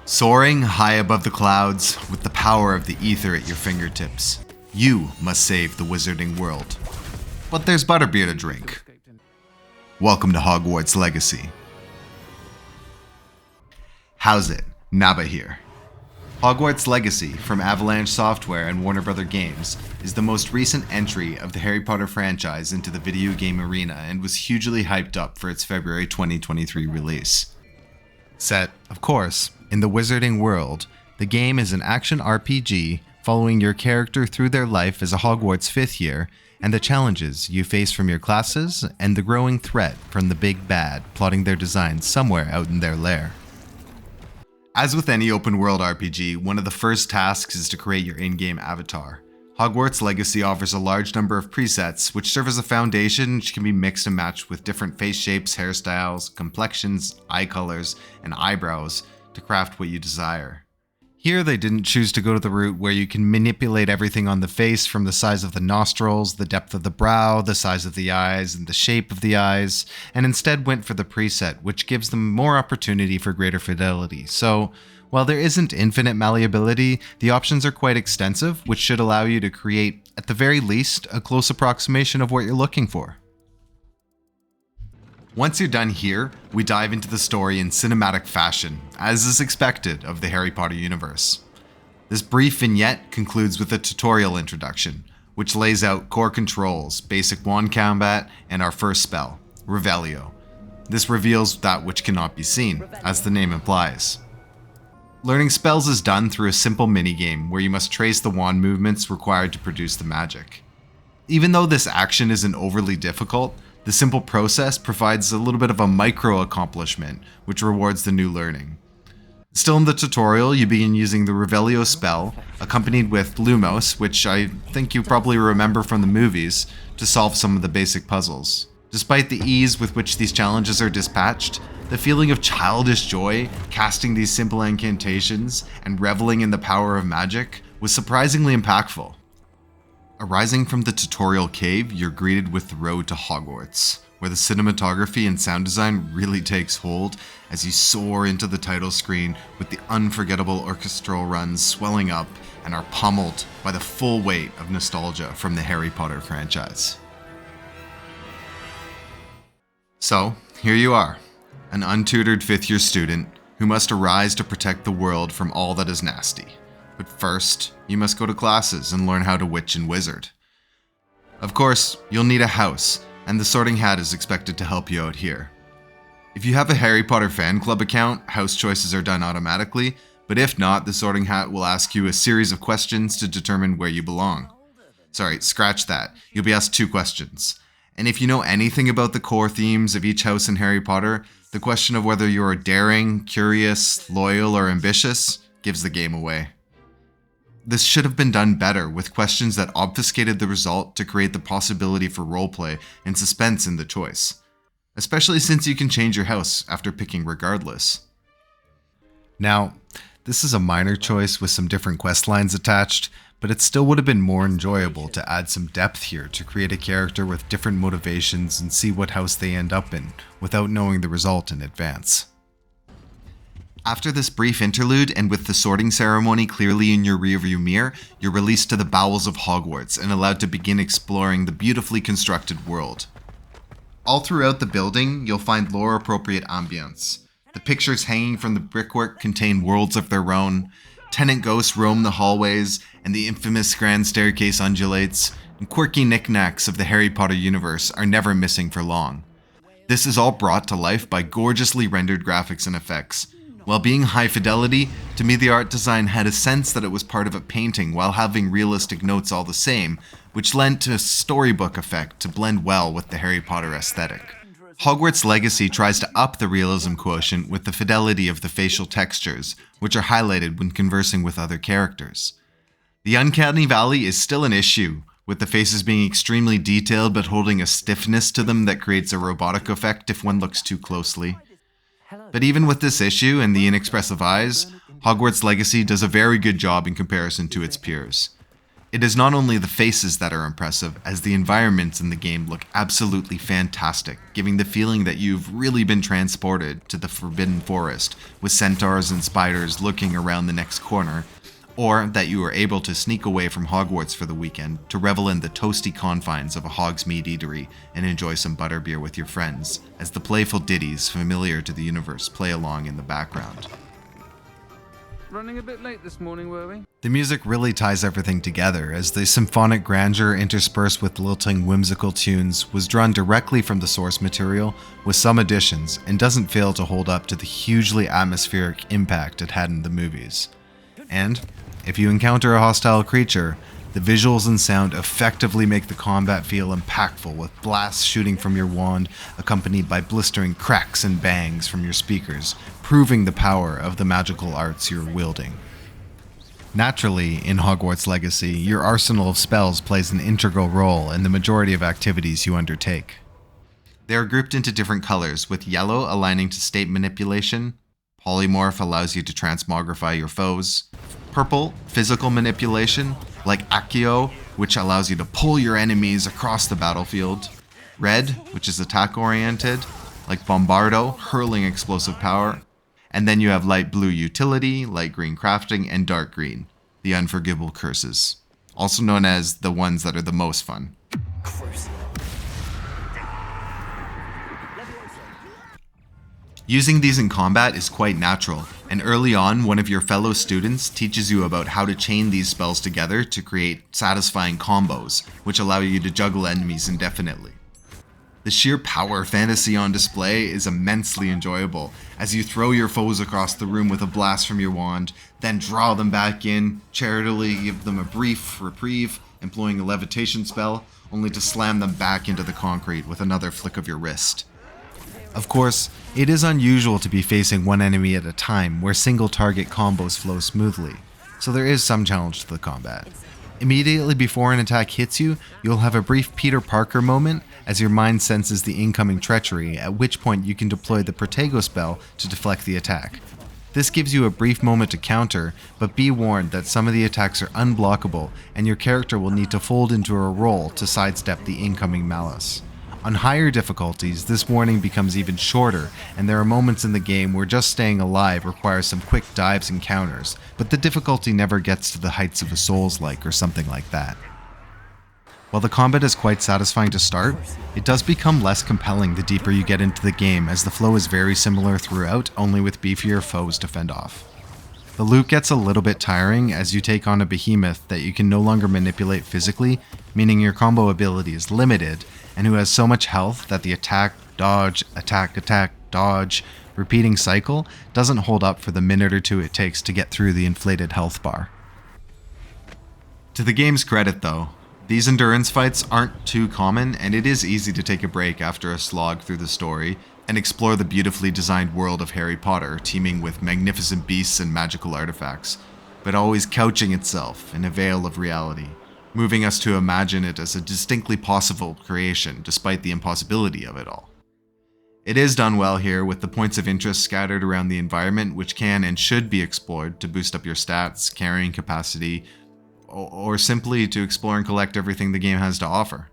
Soaring high above the clouds, with the power of the ether at your fingertips, you must save the wizarding world. But there's butterbeer to drink. Welcome to Hogwarts Legacy. How's it? Naba here. Hogwarts Legacy from Avalanche Software and Warner Bros. Games is the most recent entry of the Harry Potter franchise into the video game arena and was hugely hyped up for its February 2023 release. Set, of course, in the wizarding world, the game is an action RPG following your character through their life as a Hogwarts 5th year and the challenges you face from your classes and the growing threat from the big bad plotting their designs somewhere out in their lair. As with any open world RPG, one of the first tasks is to create your in-game avatar. Hogwarts Legacy offers a large number of presets which serve as a foundation which can be mixed and matched with different face shapes, hairstyles, complexions, eye colors, and eyebrows to craft what you desire. Here they didn't choose to go to the route where you can manipulate everything on the face from the size of the nostrils, the depth of the brow, the size of the eyes, and the shape of the eyes, and instead went for the preset, which gives them more opportunity for greater fidelity. So, while there isn't infinite malleability, the options are quite extensive, which should allow you to create, at the very least, a close approximation of what you're looking for. Once you're done here, we dive into the story in cinematic fashion, as is expected of the Harry Potter universe. This brief vignette concludes with a tutorial introduction, which lays out core controls, basic wand combat, and our first spell, Revelio. This reveals that which cannot be seen, as the name implies. Learning spells is done through a simple minigame where you must trace the wand movements required to produce the magic. Even though this action isn't overly difficult, the simple process provides a little bit of a micro accomplishment, which rewards the new learning. Still in the tutorial, you begin using the Revelio spell, accompanied with Lumos, which I think you probably remember from the movies, to solve some of the basic puzzles. Despite the ease with which these challenges are dispatched, the feeling of childish joy casting these simple incantations and reveling in the power of magic was surprisingly impactful. Arising from the tutorial cave, you're greeted with the road to Hogwarts, where the cinematography and sound design really takes hold as you soar into the title screen with the unforgettable orchestral runs swelling up and are pummeled by the full weight of nostalgia from the Harry Potter franchise. So, here you are, an untutored 5th year student who must arise to protect the world from all that is nasty. But first, you must go to classes and learn how to witch and wizard. Of course, you'll need a house, and the Sorting Hat is expected to help you out here. If you have a Harry Potter fan club account, house choices are done automatically, but if not, the Sorting Hat will ask you a series of questions to determine where you belong. Sorry, scratch that. You'll be asked 2 questions. And if you know anything about the core themes of each house in Harry Potter, the question of whether you're daring, curious, loyal, or ambitious gives the game away. This should have been done better with questions that obfuscated the result to create the possibility for roleplay and suspense in the choice, especially since you can change your house after picking regardless. Now, this is a minor choice with some different quest lines attached, but it still would have been more enjoyable to add some depth here to create a character with different motivations and see what house they end up in without knowing the result in advance. After this brief interlude, and with the sorting ceremony clearly in your rearview mirror, you're released to the bowels of Hogwarts and allowed to begin exploring the beautifully constructed world. All throughout the building, you'll find lore-appropriate ambience. The pictures hanging from the brickwork contain worlds of their own, tenant ghosts roam the hallways, and the infamous grand staircase undulates, and quirky knickknacks of the Harry Potter universe are never missing for long. This is all brought to life by gorgeously rendered graphics and effects. While being high fidelity, to me the art design had a sense that it was part of a painting while having realistic notes all the same, which lent to a storybook effect to blend well with the Harry Potter aesthetic. Hogwarts Legacy tries to up the realism quotient with the fidelity of the facial textures, which are highlighted when conversing with other characters. The uncanny valley is still an issue, with the faces being extremely detailed but holding a stiffness to them that creates a robotic effect if one looks too closely. But even with this issue and the inexpressive eyes, Hogwarts Legacy does a very good job in comparison to its peers. It is not only the faces that are impressive, as the environments in the game look absolutely fantastic, giving the feeling that you've really been transported to the Forbidden Forest, with centaurs and spiders lurking around the next corner, or that you are able to sneak away from Hogwarts for the weekend to revel in the toasty confines of a Hogsmeade eatery and enjoy some butterbeer with your friends, as the playful ditties familiar to the universe play along in the background. Running a bit late this morning, were we? The music really ties everything together, as the symphonic grandeur interspersed with lilting whimsical tunes was drawn directly from the source material with some additions and doesn't fail to hold up to the hugely atmospheric impact it had in the movies. And if you encounter a hostile creature, the visuals and sound effectively make the combat feel impactful, with blasts shooting from your wand accompanied by blistering cracks and bangs from your speakers, proving the power of the magical arts you're wielding. Naturally, in Hogwarts Legacy, your arsenal of spells plays an integral role in the majority of activities you undertake. They are grouped into different colors, with yellow aligning to state manipulation, polymorph allows you to transmogrify your foes, purple, physical manipulation, like Accio, which allows you to pull your enemies across the battlefield, red, which is attack-oriented, like Bombardo, hurling explosive power, and then you have light blue utility, light green crafting, and dark green, the unforgivable curses, also known as the ones that are the most fun. Using these in combat is quite natural, and early on, one of your fellow students teaches you about how to chain these spells together to create satisfying combos, which allow you to juggle enemies indefinitely. The sheer power fantasy on display is immensely enjoyable, as you throw your foes across the room with a blast from your wand, then draw them back in, charitably give them a brief reprieve, employing a levitation spell, only to slam them back into the concrete with another flick of your wrist. Of course, it is unusual to be facing one enemy at a time where single target combos flow smoothly, so there is some challenge to the combat. Immediately before an attack hits you, you'll have a brief Peter Parker moment as your mind senses the incoming treachery, at which point you can deploy the Protego spell to deflect the attack. This gives you a brief moment to counter, but be warned that some of the attacks are unblockable and your character will need to fold into a roll to sidestep the incoming malice. On higher difficulties, this warning becomes even shorter, and there are moments in the game where just staying alive requires some quick dives and counters, but the difficulty never gets to the heights of a Souls-like or something like that. While the combat is quite satisfying to start, it does become less compelling the deeper you get into the game, as the flow is very similar throughout, only with beefier foes to fend off. The loot gets a little bit tiring as you take on a behemoth that you can no longer manipulate physically, meaning your combo ability is limited, and who has so much health that the attack, dodge, dodge, repeating cycle doesn't hold up for the minute or two it takes to get through the inflated health bar. To the game's credit though, these endurance fights aren't too common, and it is easy to take a break after a slog through the story and explore the beautifully designed world of Harry Potter, teeming with magnificent beasts and magical artifacts, but always couching itself in a veil of reality, moving us to imagine it as a distinctly possible creation despite the impossibility of it all. It is done well here, with the points of interest scattered around the environment which can and should be explored to boost up your stats, carrying capacity, or simply to explore and collect everything the game has to offer.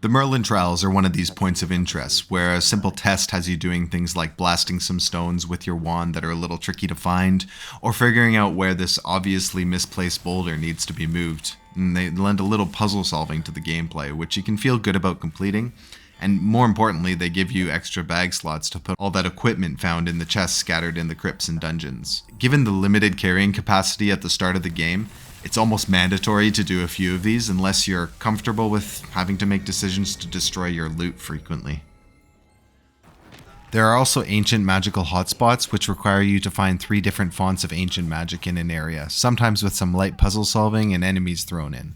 The Merlin Trials are one of these points of interest, where a simple test has you doing things like blasting some stones with your wand that are a little tricky to find, or figuring out where this obviously misplaced boulder needs to be moved. And they lend a little puzzle solving to the gameplay, which you can feel good about completing, and more importantly, they give you extra bag slots to put all that equipment found in the chests scattered in the crypts and dungeons. Given the limited carrying capacity at the start of the game, it's almost mandatory to do a few of these unless you're comfortable with having to make decisions to destroy your loot frequently. There are also ancient magical hotspots which require you to find 3 different fonts of ancient magic in an area, sometimes with some light puzzle solving and enemies thrown in.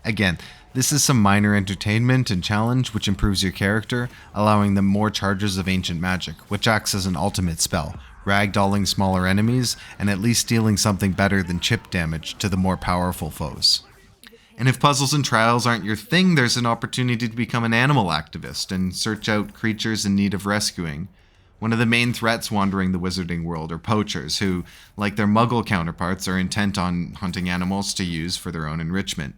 Again, this is some minor entertainment and challenge which improves your character, allowing them more charges of ancient magic, which acts as an ultimate spell, ragdolling smaller enemies and at least dealing something better than chip damage to the more powerful foes. And if puzzles and trials aren't your thing, there's an opportunity to become an animal activist and search out creatures in need of rescuing, One of the main threats wandering the wizarding world are poachers who, like their muggle counterparts, are intent on hunting animals to use for their own enrichment.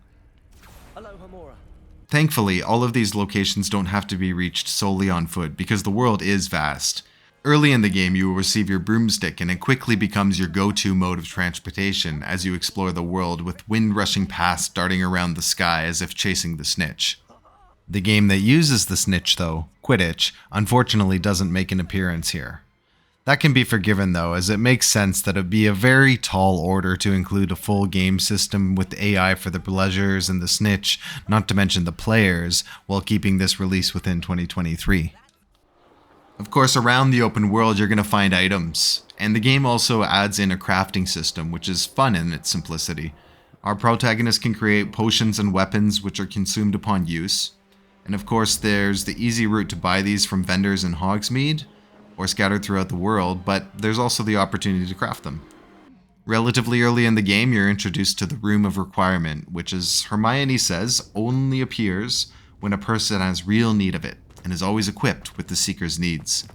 Thankfully, all of these locations don't have to be reached solely on foot because the world is vast. Early in the game, you will receive your broomstick and it quickly becomes your go-to mode of transportation as you explore the world with wind rushing past, darting around the sky as if chasing the snitch. The game that uses the snitch, though, Quidditch, unfortunately doesn't make an appearance here. That can be forgiven though, as it makes sense that it would be a very tall order to include a full game system with AI for the pleasures and the snitch, not to mention the players, while keeping this release within 2023. Of course, around the open world you're going to find items, and the game also adds in a crafting system, which is fun in its simplicity. Our protagonist can create potions and weapons which are consumed upon use, and of course there's the easy route to buy these from vendors in Hogsmeade, or scattered throughout the world, but there's also the opportunity to craft them. Relatively early in the game, you're introduced to the Room of Requirement, which, as Hermione says, only appears when a person has real need of it, and is always equipped with the Seeker's needs.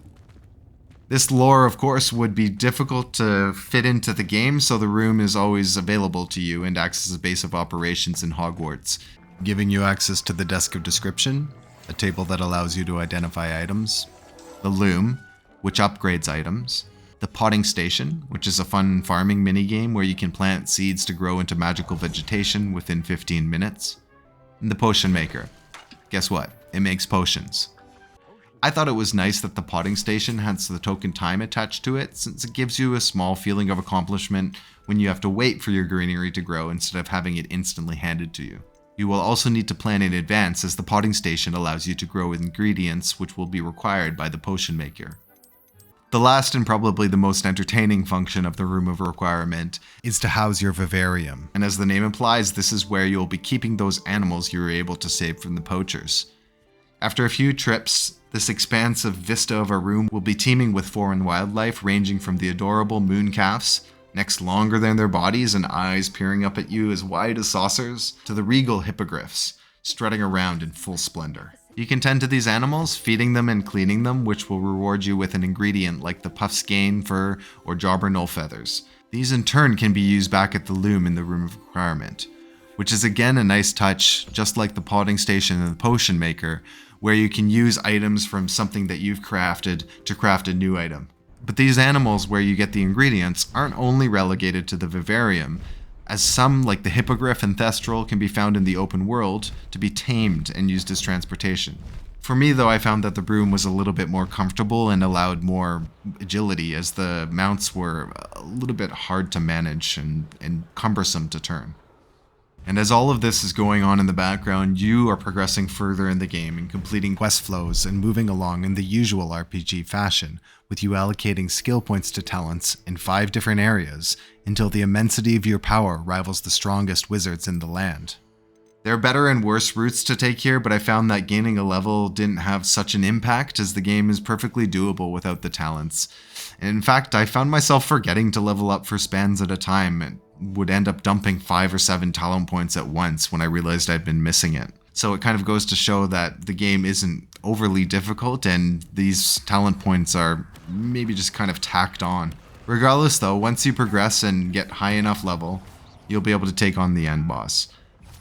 This lore, of course, would be difficult to fit into the game, so the room is always available to you and acts as a base of operations in Hogwarts, giving you access to the Desk of Description, a table that allows you to identify items, the Loom, which upgrades items, the Potting Station, which is a fun farming minigame where you can plant seeds to grow into magical vegetation within 15 minutes, and the Potion Maker. Guess what? It makes potions. I thought it was nice that the Potting Station has the token time attached to it, since it gives you a small feeling of accomplishment when you have to wait for your greenery to grow instead of having it instantly handed to you. You will also need to plan in advance, as the Potting Station allows you to grow ingredients which will be required by the Potion Maker. The last and probably the most entertaining function of the Room of Requirement is to house your vivarium, and as the name implies, this is where you'll be keeping those animals you were able to save from the poachers. After a few trips, this expansive vista of a room will be teeming with foreign wildlife ranging from the adorable mooncalves, necks longer than their bodies and eyes peering up at you as wide as saucers, to the regal hippogriffs, strutting around in full splendor. You can tend to these animals, feeding them and cleaning them, which will reward you with an ingredient like the puffskein fur or jobber knoll feathers. These in turn can be used back at the loom in the Room of Requirement, which is again a nice touch, just like the Potting Station and the Potion Maker, where you can use items from something that you've crafted to craft a new item. But these animals where you get the ingredients aren't only relegated to the vivarium, as some, like the hippogriff and thestral, can be found in the open world to be tamed and used as transportation. For me though, I found that the broom was a little bit more comfortable and allowed more agility, as the mounts were a little bit hard to manage and cumbersome to turn. And as all of this is going on in the background, you are progressing further in the game and completing quest flows and moving along in the usual RPG fashion, with you allocating skill points to talents in 5 different areas until the immensity of your power rivals the strongest wizards in the land. There are better and worse routes to take here, but I found that gaining a level didn't have such an impact, as the game is perfectly doable without the talents. And in fact, I found myself forgetting to level up for spans at a time and would end up dumping 5 or 7 talent points at once when I realized I'd been missing it. So it kind of goes to show that the game isn't overly difficult and these talent points are maybe just kind of tacked on. Regardless though, once you progress and get high enough level, you'll be able to take on the end boss.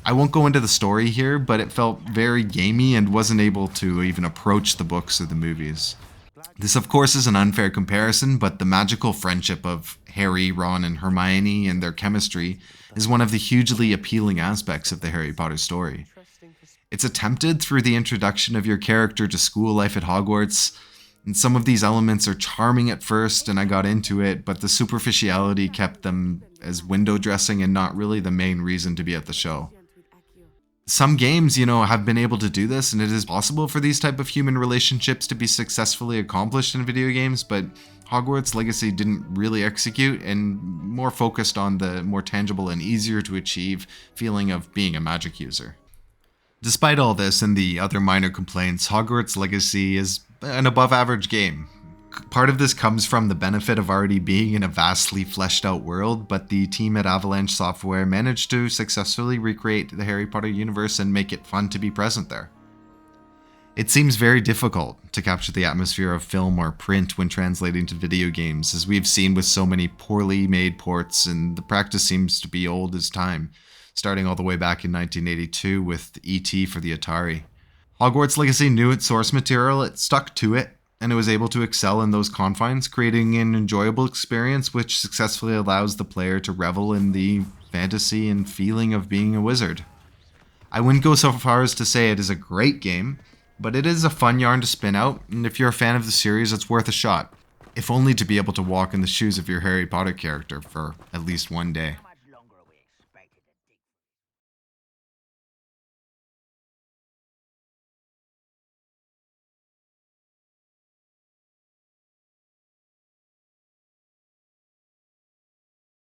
I won't go into the story here, but it felt very gamey and wasn't able to even approach the books or the movies. This of course is an unfair comparison, but the magical friendship of Harry, Ron, and Hermione and their chemistry is one of the hugely appealing aspects of the Harry Potter story. It's attempted through the introduction of your character to school life at Hogwarts, and some of these elements are charming at first and I got into it, but the superficiality kept them as window dressing and not really the main reason to be at the show. Some games, have been able to do this, and it is possible for these type of human relationships to be successfully accomplished in video games, but Hogwarts Legacy didn't really execute and more focused on the more tangible and easier to achieve feeling of being a magic user. Despite all this and the other minor complaints, Hogwarts Legacy is an above average game. Part of this comes from the benefit of already being in a vastly fleshed out world, but the team at Avalanche Software managed to successfully recreate the Harry Potter universe and make it fun to be present there. It seems very difficult to capture the atmosphere of film or print when translating to video games, as we've seen with so many poorly made ports, and the practice seems to be old as time, starting all the way back in 1982 with E.T. for the Atari. Hogwarts Legacy knew its source material, it stuck to it, and it was able to excel in those confines, creating an enjoyable experience which successfully allows the player to revel in the fantasy and feeling of being a wizard. I wouldn't go so far as to say it is a great game, but it is a fun yarn to spin out, and if you're a fan of the series, it's worth a shot, if only to be able to walk in the shoes of your Harry Potter character for at least one day.